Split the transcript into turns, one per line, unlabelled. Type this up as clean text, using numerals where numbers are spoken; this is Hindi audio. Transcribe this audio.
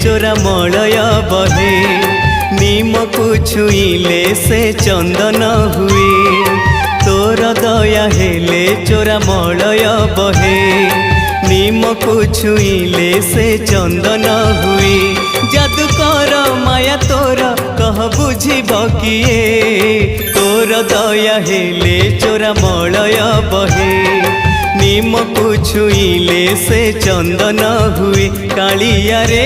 चोरा मलय बहे नीम को छुईले से चंदन हुए तोर दया हेले चोरा मलय बहे नीम को छुईले से चंदन हुए जादू कर माया तोर कह बुझिब किए तोर दया हेले चोरा मलय बहे नीम को छुईले से चंदन हुए कालिया रे